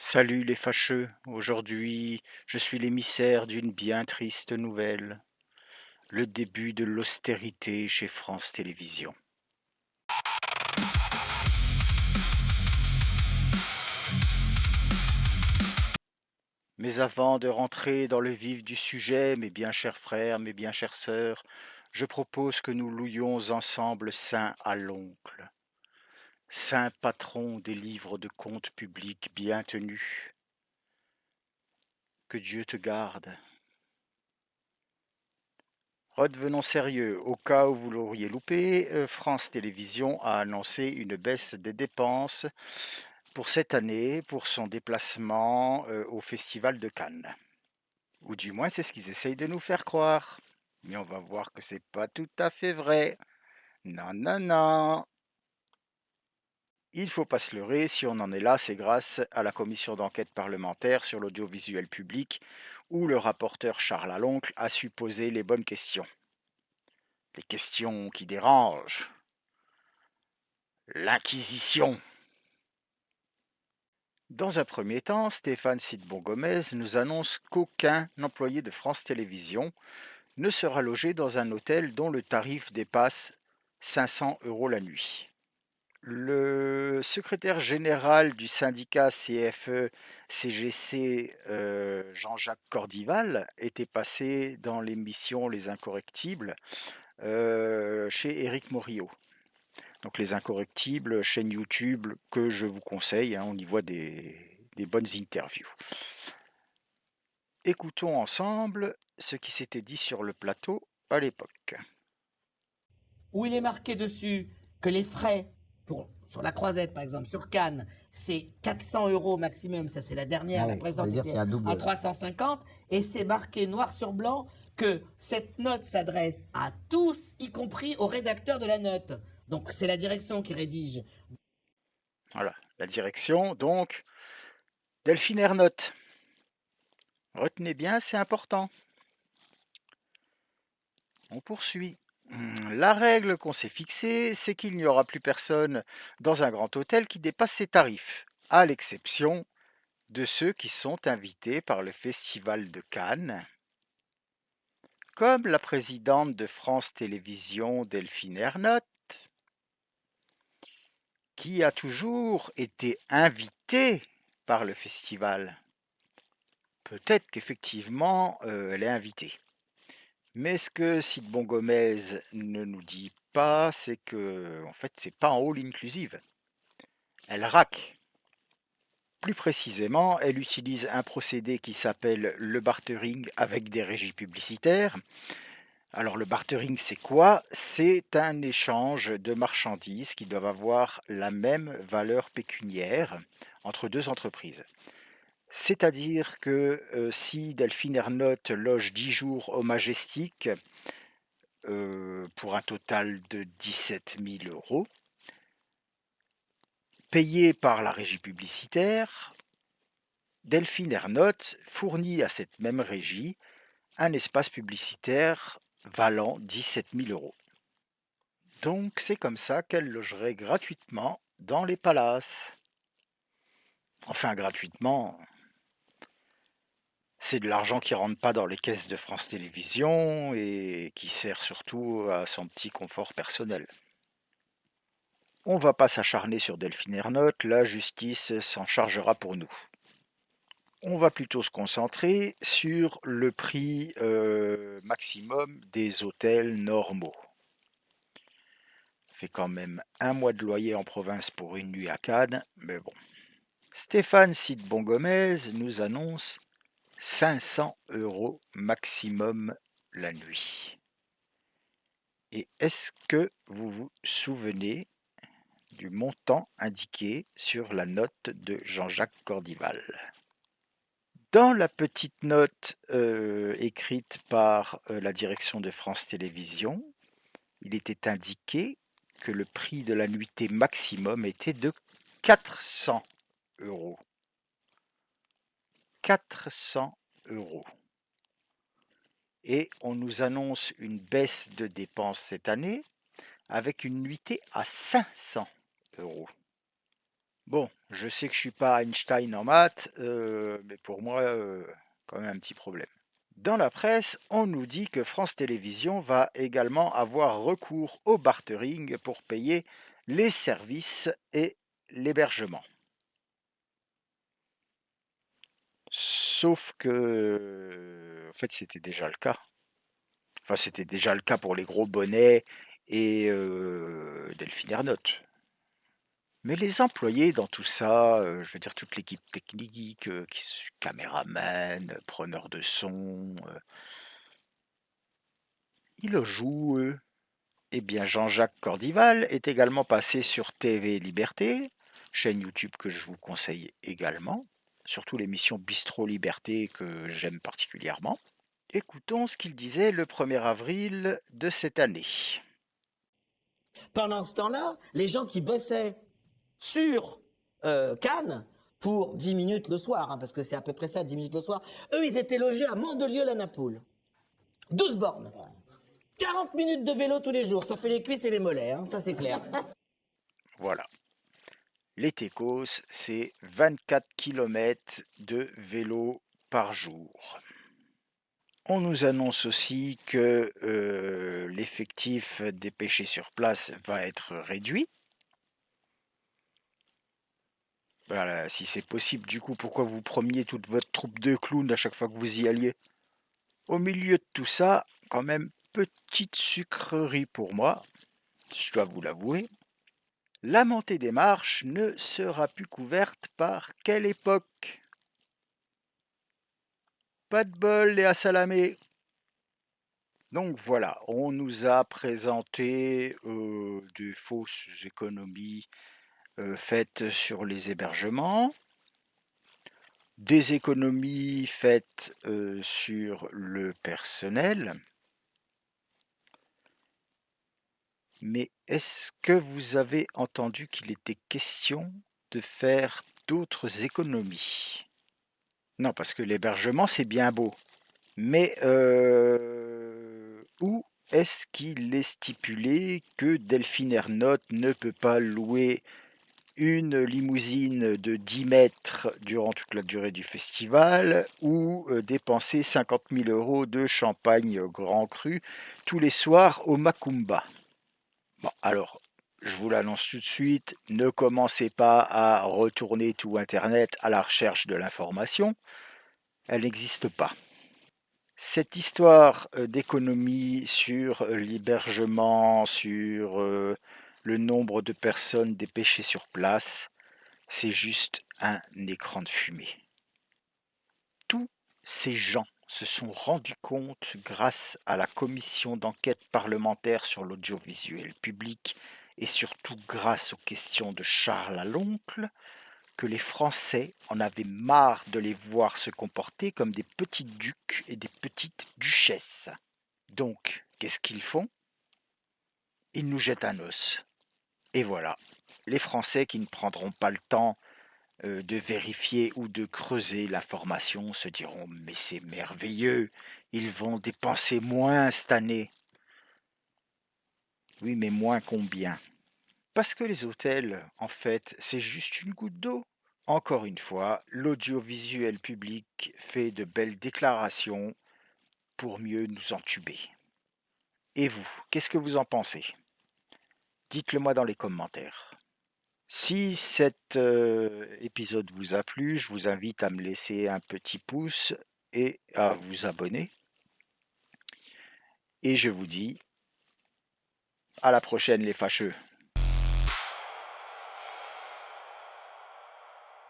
Salut les fâcheux, aujourd'hui je suis l'émissaire d'une bien triste nouvelle, le début de l'austérité chez France Télévisions. Mais avant de rentrer dans le vif du sujet, mes bien chers frères, mes bien chères sœurs, je propose que nous louions ensemble Saint à l'oncle, saint patron des livres de comptes publics bien tenus. Que Dieu te garde. Redevenons sérieux, au cas où vous l'auriez loupé, France Télévisions a annoncé une baisse des dépenses pour cette année pour son déplacement au Festival de Cannes. Ou du moins c'est ce qu'ils essayent de nous faire croire. Mais on va voir que c'est pas tout à fait vrai. Non, non, non. Il faut pas se leurrer, si on en est là, c'est grâce à la commission d'enquête parlementaire sur l'audiovisuel public où le rapporteur Charles Aloncle a su poser les bonnes questions. Les questions qui dérangent. L'Inquisition. Dans un premier temps, Stéphane Sidbon-Gomez nous annonce qu'aucun employé de France Télévisions ne sera logé dans un hôtel dont le tarif dépasse 500 € la nuit. Le secrétaire général du syndicat CFE-CGC, Jean-Jacques Cordival, était passé dans l'émission Les Incorrectibles chez Éric Morillo. Donc Les Incorrectibles, chaîne YouTube que je vous conseille, hein, on y voit des bonnes interviews. Écoutons ensemble ce qui s'était dit sur le plateau à l'époque. Où il est marqué dessus que les frais sur la croisette, par exemple, sur Cannes, c'est 400 € maximum, ça c'est la dernière, Ah la oui, ça précédente veut dire qu'il était y a un à double. 350, et c'est marqué noir sur blanc que cette note s'adresse à tous, y compris au rédacteur de la note. Donc c'est la direction qui rédige. Voilà, la direction, donc, Delphine Ernotte. Retenez bien, c'est important. On poursuit. La règle qu'on s'est fixée, c'est qu'il n'y aura plus personne dans un grand hôtel qui dépasse ses tarifs, à l'exception de ceux qui sont invités par le Festival de Cannes, comme la présidente de France Télévisions, Delphine Ernotte, qui a toujours été invitée par le festival. Peut-être qu'effectivement, elle est invitée. Mais ce que Sidbon Gomez ne nous dit pas, c'est que, en fait, c'est pas en all inclusive. Elle raque. Plus précisément, elle utilise un procédé qui s'appelle le bartering avec des régies publicitaires. Alors le bartering, c'est quoi? C'est un échange de marchandises qui doivent avoir la même valeur pécuniaire entre deux entreprises. C'est-à-dire que si Delphine Ernotte loge 10 jours au Majestic pour un total de 17 000 €, payé par la régie publicitaire, Delphine Ernotte fournit à cette même régie un espace publicitaire valant 17 000 €. Donc c'est comme ça qu'elle logerait gratuitement dans les palaces. Enfin gratuitement, c'est de l'argent qui rentre pas dans les caisses de France Télévisions et qui sert surtout à son petit confort personnel. On va pas s'acharner sur Delphine Ernotte, la justice s'en chargera pour nous. On va plutôt se concentrer sur le prix maximum des hôtels normaux. Fait quand même un mois de loyer en province pour une nuit à Cannes, mais bon. Stéphane Sidbon-Gomez nous annonce 500 € maximum la nuit. Et est-ce que vous vous souvenez du montant indiqué sur la note de Jean-Jacques Cordival? Dans la petite note écrite par la direction de France Télévisions, il était indiqué que le prix de la nuitée maximum était de 400 €. 400 €. Et on nous annonce une baisse de dépenses cette année avec une nuitée à 500 €. Bon, Je sais que je suis pas Einstein en maths, mais pour moi, quand même un petit problème. Dans la presse, on nous dit que France Télévisions va également avoir recours au bartering pour payer les services et l'hébergement. Sauf que, en fait, c'était déjà le cas. Enfin, c'était déjà le cas pour les gros bonnets et Delphine Ernotte. Mais les employés dans tout ça, je veux dire toute l'équipe technique, caméraman, preneur de son, ils le jouent, eux. Eh bien, Jean-Jacques Cordival est également passé sur TV Liberté, chaîne YouTube que je vous conseille également, surtout l'émission Bistro Liberté que j'aime particulièrement. Écoutons ce qu'il disait le 1er avril de cette année. Pendant ce temps-là, les gens qui bossaient sur Cannes pour 10 minutes le soir, hein, parce que c'est à peu près ça, 10 minutes le soir, eux, ils étaient logés à Mandelieu-la-Napoule. 12 bornes. 40 minutes de vélo tous les jours, ça fait les cuisses et les mollets, hein, ça c'est clair. Voilà. Les Técos, c'est 24 km de vélo par jour. On nous annonce aussi que l'effectif des pêchés sur place va être réduit. Voilà, si c'est possible, du coup, pourquoi vous preniez toute votre troupe de clowns à chaque fois que vous y alliez? Au milieu de tout ça, quand même, petite sucrerie pour moi, je dois vous l'avouer. La montée des marches ne sera plus couverte par quelle époque? Pas de bol, Léa Salamé. Donc voilà, on nous a présenté des fausses économies faites sur les hébergements, des économies faites sur le personnel. Mais est-ce que vous avez entendu qu'il était question de faire d'autres économies? Non, parce que l'hébergement, c'est bien beau. Mais où est-ce qu'il est stipulé que Delphine Ernotte ne peut pas louer une limousine de 10 mètres durant toute la durée du festival ou dépenser 50 000 euros de champagne grand cru tous les soirs au Macumba? Bon, alors, je vous l'annonce tout de suite, ne commencez pas à retourner tout Internet à la recherche de l'information, elle n'existe pas. Cette histoire d'économie sur l'hébergement, sur le nombre de personnes dépêchées sur place, c'est juste un écran de fumée. Tous ces gens se sont rendus compte, grâce à la commission d'enquête parlementaire sur l'audiovisuel public et surtout grâce aux questions de Charles Laloncle, que les Français en avaient marre de les voir se comporter comme des petits ducs et des petites duchesses. Donc, qu'est-ce qu'ils font? Ils nous jettent un os. Et voilà, les Français qui ne prendront pas le temps de vérifier ou de creuser l'information se diront mais c'est merveilleux, ils vont dépenser moins cette année. Oui, mais moins combien? Parce que les hôtels, en fait, c'est juste une goutte d'eau. Encore une fois, l'audiovisuel public fait de belles déclarations pour mieux nous entuber. Et vous, qu'est-ce que vous en pensez? Dites-le moi dans les commentaires. Si cet épisode vous a plu, je vous invite à me laisser un petit pouce et à vous abonner. Et je vous dis à la prochaine les fâcheux.